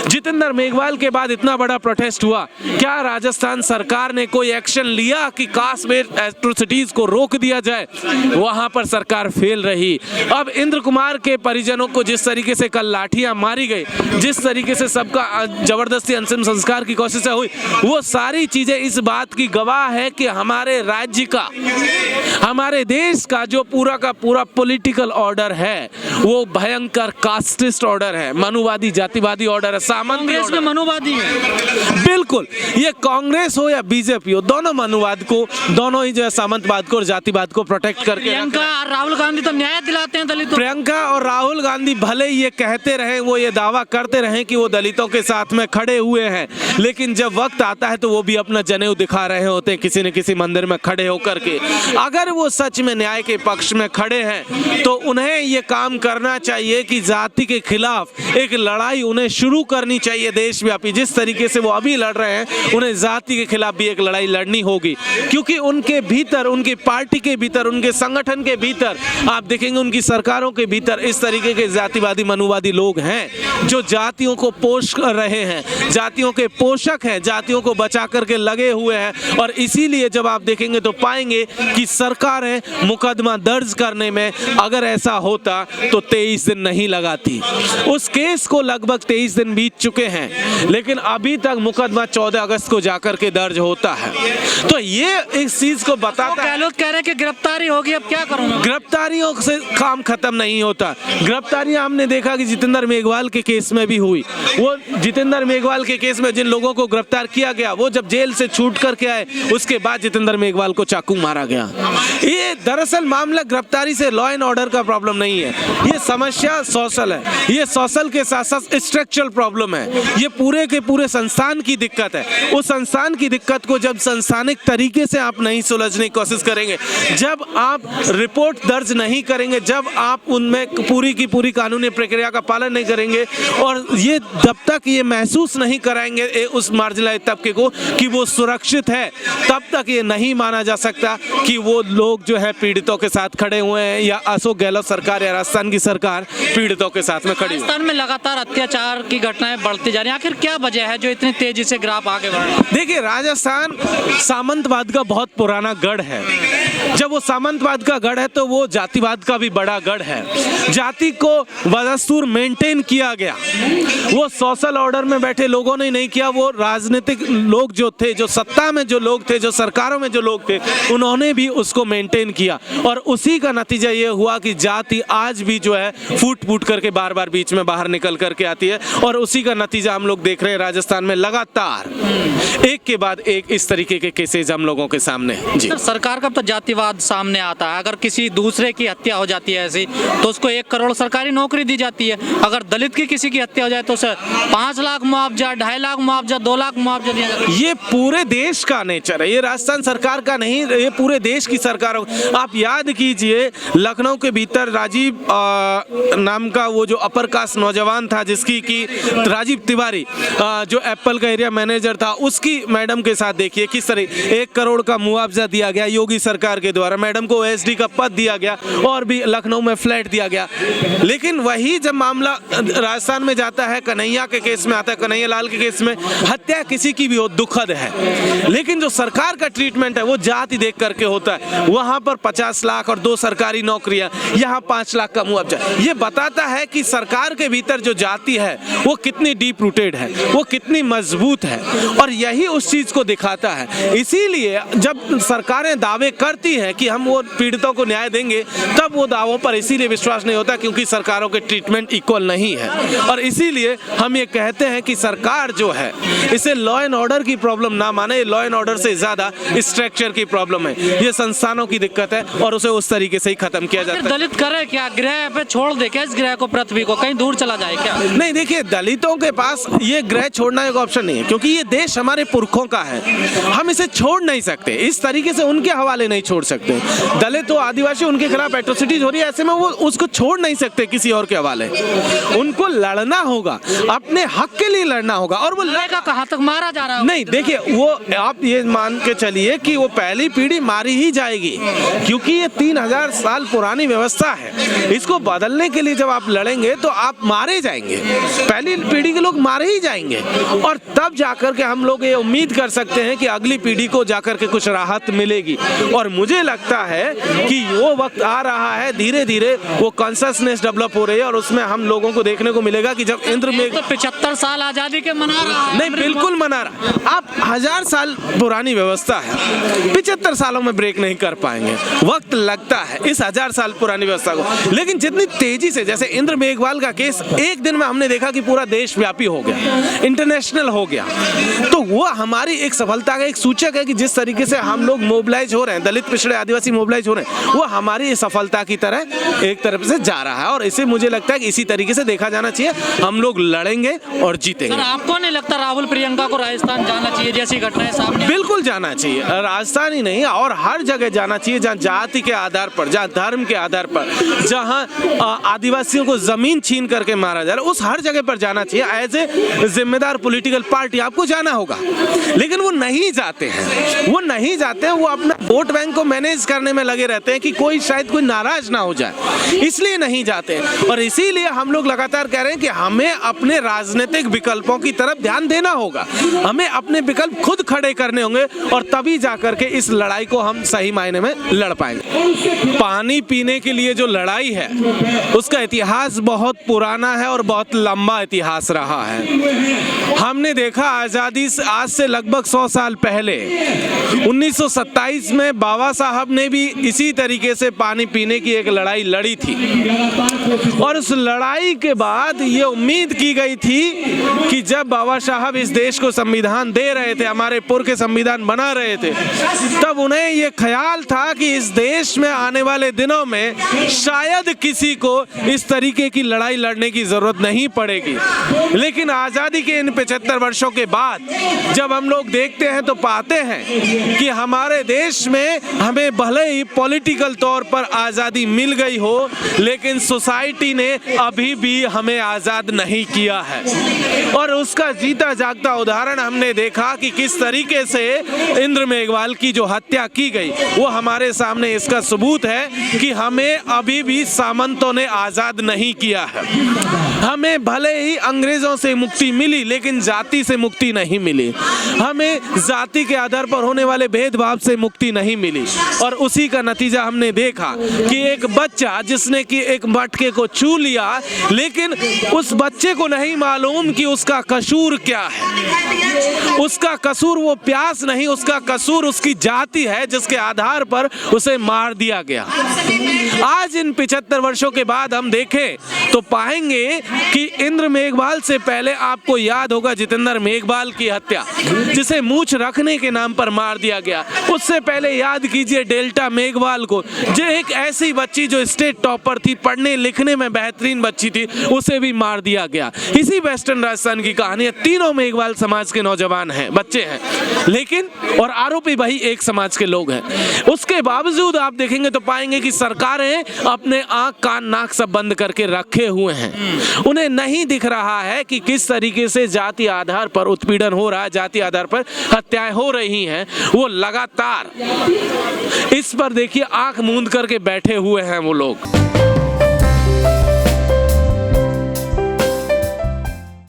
जितेंद्र मेघवाल के बाद इतना बड़ा प्रोटेस्ट हुआ, क्या राजस्थान सरकार ने कोई एक्शन लिया कि कास्ट बेस्ड एट्रोसिटीज को रोक दिया जाए? वहां पर सरकार फेल रही। अब इंद्र कुमार के परिजनों को जिस तरीके से कल लाठियां मारी गई, जिस तरीके से सबका जबरदस्ती अंतिम संस्कार की कोशिश हुई, वो सारी चीजें इस बात की गवाह है कि हमारे राज्य का, हमारे देश का जो पूरा का पूरा पॉलिटिकल ऑर्डर है वो भयंकर कास्टिस्ट ऑर्डर है, मनुवादी जातिवादी ऑर्डर है, सामंती ऑर्डर, मनुवादी है। बिल्कुल, ये कांग्रेस हो या बीजेपी हो, दोनों मनुवाद को, दोनों ही जो है सामंतवाद को और जातिवाद को प्रोटेक्ट करके। प्रियंका और राहुल गांधी तो न्याय दिलाते हैं दलितों। प्रियंका और राहुल गांधी भले ये कहते रहे, वो ये दावा करते रहे कि वो दलितों के साथ में खड़े हुए हैं, लेकिन जब वक्त आता है तो वो भी अपना जनेऊ दिखा रहे होते हैं किसी न किसी मंदिर में खड़े होकर के। अगर वो सच में न्याय के पक्ष में खड़े हैं तो उन्हें ये काम करना चाहिए कि जाति के खिलाफ एक लड़ाई उन्हें शुरू करनी चाहिए देशव्यापी। जिस तरीके से वो अभी लड़ रहे हैं, उन्हें जाति के खिलाफ भी एक लड़ाई लड़नी होगी, क्योंकि उनके भीतर, उनकी पार्टी के भीतर, उनके संगठन के भीतर आप देखेंगे, उनकी सरकारों के भीतर इस तरीके के जातिवादी मनुवादी लोग हैं जो जातियों को पोष कर रहे हैं, जातियों के पोषक हैं, जातियों को बचा करके लगे हुए हैं। और इसीलिए जब आप देखेंगे तो पाएंगे कि सरकारें मुकदमा दर्ज करने में, अगर ऐसा होता तो 23 दिन नहीं लगाती। उस केस को लगभग 23 दिन बीत चुके हैं, लेकिन अभी तक मुकदमा 14 अगस्त को जाकर के दर्ज होता है। तो ये इस चीज को बताता है। लोग कह रहे हैं कि गिरफ्तारी होगी, अब क्या करूंगा? गिरफ्तारियों से काम खत्म नहीं होता। गिरफ्तारियां हमने देखा कि जितेंद्र मेघवाल के केस में भी हुई। वो जितेंद्र मेघवाल के केस में जिन लोगों को गिरफ्तार किया गया, वो जब जेल से छूट करके आए, उसके बाद जितेंद्र मेघवाल को चाकू मारा गया। ये दरअसल मामला गिरफ्तारी से लॉ एंड ऑर्डर का प्रॉब्लम नहीं है, ये समस्या सोशल है, ये सोशल के साथ साथ स्ट्रक्चरल प्रॉब्लम है, ये पूरे के पूरे संस्थान की दिक्कत है। उस संस्थान की दिक्कत को जब संस्थानिक तरीके से आप नहीं सुलझने की कोशिश करेंगे, जब आप रिपोर्ट दर्ज नहीं करेंगे, जब आप उनमें पूरी की पूरी कानूनी प्रक्रिया का पालन नहीं करेंगे, और ये जब तक ये महसूस नहीं कराएंगे उस मार्जिनलाइज्ड तबके को कि वो सुरक्षित है, तब तक ये नहीं माना जा सकता कि वो लोग जो है पीड़ितों के साथ खड़े हुए हैं, या अशोक गहलोत सरकार या राजस्थान की सरकार पीड़ितों के साथ में खड़ी है। राजस्थान में लगातार अत्याचार की घटनाएं बढ़ती जा रही हैं, आखिर क्या वजह है जो इतनी तेजी से ग्राफ आगे बढ़ रहा है? देखिए, राजस्थान सामंतवाद का बहुत पुराना गढ़ है। जब वो सामंतवाद का गढ़ है तो वो जातिवाद का भी बड़ा गढ़ है। जाति को वदस्तूर मेंटेन किया गया, वो सोशल ऑर्डर में बैठे लोगों ने नहीं किया, वो राजनीतिक लोग जो थे, जो सत्ता में जो लोग थे, जो सरकारों में जो लोग थे, उन्होंने भी उसको मेंटेन किया। और उसी का नतीजा ये हुआ कि जाति आज भी जो है फूट फूट करके बार बार बीच में बाहर निकल करके आती है, और उसी का नतीजा हम लोग देख रहे हैं राजस्थान में लगातार एक के बाद एक इस तरीके के केसेस हम लोगों के सामने। जी, सरकार का तो जातिवाद सामने आता है, अगर किसी दूसरे की हत्या हो जाती है ऐसी तो उसको 1 करोड़ सरकारी नौकरी दी जाती है, अगर दलित की किसी की हत्या हो जाए तो उसे 5 लाख मुआवजा, 2.5 लाख मुआवजा, 2 लाख मुआवजा दिया जाता है। ये पूरे देश का नेचर है, ये राजस्थान सरकार का नहीं, ये पूरे देश की सरकार। आप याद कीजिए, लखनऊ के भीतर राजीव नाम का वो जो अपर कास्ट नौजवान था, जिसकी की राजीव तिवारी जो एप्पल का एरिया मैनेजर था, उसकी मैडम के साथ देखिए किस तरह 1 करोड़ का मुआवजा दिया गया योगी सरकार के द्वारा, मैडम को ओएसडी का पद दिया गया और भी लखनऊ में फ्लैट दिया गया। लेकिन वही जब मामला राजस्थान में जाता है, कन्हैया के केस में आता है, कन्हैया लाल के केस में, हत्या किसी की भी हो दुखद है, लेकिन जो सरकार का ट्रीटमेंट है वो जाति देख करके होता है। वहां पर 50 लाख और 2 सरकारी नौकरियां, यहाँ 5 लाख का मुआवजा। ये बताता है कि सरकार के भीतर जो जाति है वो कितनी डीप रूटेड है, वो कितनी मजबूत है, और यही उस चीज को दिखाता है। इसीलिए जब सरकारें दावे करती हैं कि हम वो पीड़ितों को न्याय देंगे, तब वो दावों पर इसीलिए विश्वास नहीं होता क्योंकि सरकारों के ट्रीटमेंट इक्वल नहीं है। और इसीलिए हम ये कहते हैं कि सरकार जो है इसे लॉ एंड ऑर्डर की प्रॉब्लम ना माने, लॉ एंड ऑर्डर से ज्यादा स्ट्रक्चर की प्रॉब्लम है, ये संस्थानों की दिक्कत है, और उसे उस तरीके से ही खत्म किया जाता है। दलित करे क्या, गृह पे छोड़ दे क्या इस गृह को, पृथ्वी को कहीं दूर चला जाए क्या? नहीं, देखिए, दलितों के पास ये गृह छोड़ना एक ऑप्शन नहीं है, क्योंकि ये देश हमारे पुरखों का है, हम इसे छोड़ नहीं सकते, इस तरीके से उनके हवाले नहीं छोड़ छोड़ सकते हैं। दलित तो आदिवासी, उनके खिलाफ एट्रोसिटीज हो रही है, ऐसे में वो उसको छोड़ नहीं सकते किसी और के हवाले। उनको लड़ना होगा, अपने हक के लिए लड़ना होगा। और वो लड़ेगा कहाँ तक? मारा जा रहा है। नहीं, देखिए, वो आप ये मान के चलिए कि वो पहली पीढ़ी मारी ही जाएगी, क्योंकि ये 3000 साल पुरानी व्यवस्था है। इसको बदलने के लिए जब आप लड़ेंगे तो आप मारे जाएंगे, पहली पीढ़ी के लोग मारे ही जाएंगे। और तब जाकर के हम लोग ये उम्मीद कर सकते हैं कि अगली पीढ़ी को जाकर के कुछ राहत मिलेगी। और मुझे लगता है कि वो वक्त आ रहा है, धीरे धीरे वो कॉन्शसनेस डेवलप हो रही है, और उसमें हम लोगों को देखने को मिलेगा कि जब इंद्र में तो 75 साल आजादी के मना रहा है। नहीं, बिल्कुल मना रहा। आप 1000 साल पुरानी व्यवस्था है, 75 सालों में ब्रेक नहीं कर पाएंगे, वक्त लगता है इस 1000 साल पुरानी व्यवस्था को। लेकिन जितनी तेजी से, जैसे इंद्र मेघवाल का केस एक दिन में हमने देखा कि पूरा देशव्यापी हो गया, इंटरनेशनल हो गया, तो वो हमारी एक सफलता का एक सूचक है कि जिस तरीके से हम लोग मोबिलाइज हो रहे हैं, दलित पिछड़े आदिवासी मोबिलाइज हो रहे हैं, वो हमारी सफलता की तरह एक तरफ से जा रहा है। और इसे मुझे लगता है कि इसी तरीके से देखा जाना चाहिए। हम लोग लड़ेंगे और जीतेंगे। सर, आपको नहीं लगता राहुल प्रियंका को राजस्थान जाना चाहिए जैसी घटनाएं सामने? बिल्कुल जाना चाहिए, राजस्थान ही नहीं और हर जगह जाना चाहिए, जहाँ जाति के आधार पर, जहाँ धर्म के आधार पर, जहाँ आदिवासियों को जमीन छीन करके मारा जा रहा है, उस हर जगह पर जाना चाहिए। एज ए जिम्मेदार पॉलिटिकल पार्टी आपको जाना होगा। लेकिन वो नहीं जाते हैं, वो नहीं जाते हैं, वो अपना वोट बैंक को मैनेज करने में लगे रहते हैं कि कोई शायद कोई नाराज ना हो जाए, इसलिए नहीं जाते। और इसीलिए हम लोग लगातार कह रहे हैं कि हमें अपने राजनीतिक विकल्पों की तरफ ध्यान देना होगा, हमें अपने विकल्प खुद खड़े करने होंगे, और तभी जाकर के इस लड़ाई को हम सही मायने में लड़ पाएंगे। पानी पीने के लिए जो लड़ाई है उसका इतिहास बहुत पुराना है और बहुत लंबा इतिहास रहा है। हमने देखा आजादी से आज से लगभग 100 साल पहले 1927 में बाबा साहब ने भी इसी तरीके से पानी पीने की एक लड़ाई लड़ी थी, और उस लड़ाई के बाद ये उम्मीद की गई थी कि जब बाबा साहब इस देश को संविधान दे रहे थे, हमारे पूर्व के संविधान बना रहे थे, तब उन्हें ये ख्याल था कि इस देश में आने वाले दिनों में शायद किसी को इस तरीके की लड़ाई लड़ने की जरूरत नहीं पड़ेगी। लेकिन आजादी के इन 75 वर्षों के बाद जब हम लोग देखते हैं तो पाते हैं कि हमारे देश में हमें भले ही पॉलिटिकल तौर पर आजादी मिल गई हो, लेकिन सोसाइटी ने अभी भी हमें आजाद नहीं किया है। और उसका जीता जागता उदाहरण हमने देखा कि किस तरीके से इंद्र मेघवाल की जो हत्या की गई, वो हमारे सामने इसका सबूत है कि हमें अभी भी सामंतों ने आजाद नहीं किया है। हमें भले ही अंग्रेजों से मुक्ति मिली, लेकिन जाति से मुक्ति नहीं मिली। हमें जाति के आधार पर होने वाले भेदभाव से मुक्ति नहीं मिली, और उसी का नतीजा हमने देखा कि एक बच्चा जिसने कि एक मटके को छू लिया, लेकिन उस बच्चे को नहीं मालूम कि उसका कसूर क्या है। उसका कसूर वो प्यास नहीं, उसका कसूर उसकी जाति है, जिसके आधार पर उसे मार दिया गया। आज इन 75 वर्षों के बाद हम देखें तो पाएंगे कि इंद्र मेघवाल से पहले आपको याद होगा जितेंद्र मेघवाल की हत्या, जिसे मूंछ रखने के नाम पर मार दिया गया। उससे पहले याद कीजिए डेल्टा मेघवाल को, जो एक ऐसी बच्ची जो स्टेट टॉपर थी, पढ़ने लिखने में बेहतरीन बच्ची थी, उसे भी मार दिया गया। इसी वेस्टर्न राजस्थान की कहानी है। तीनों मेघवाल समाज के नौजवान हैं, बच्चे हैं, लेकिन और आरोपी वही एक समाज के लोग हैं। उसके बावजूद आप देखेंगे तो पाएंगे कि सरकारें अपने आंख कान नाक सब बंद करके रखे हुए हैं। उन्हें नहीं दिख रहा है कि किस तरीके से जाति आधार पर उत्पीड़न हो रहा है, जाति आधार पर हत्याएं हो रही हैं। वो लगातार इस पर देखिए आंख मूंद करके बैठे हुए हैं वो लोग।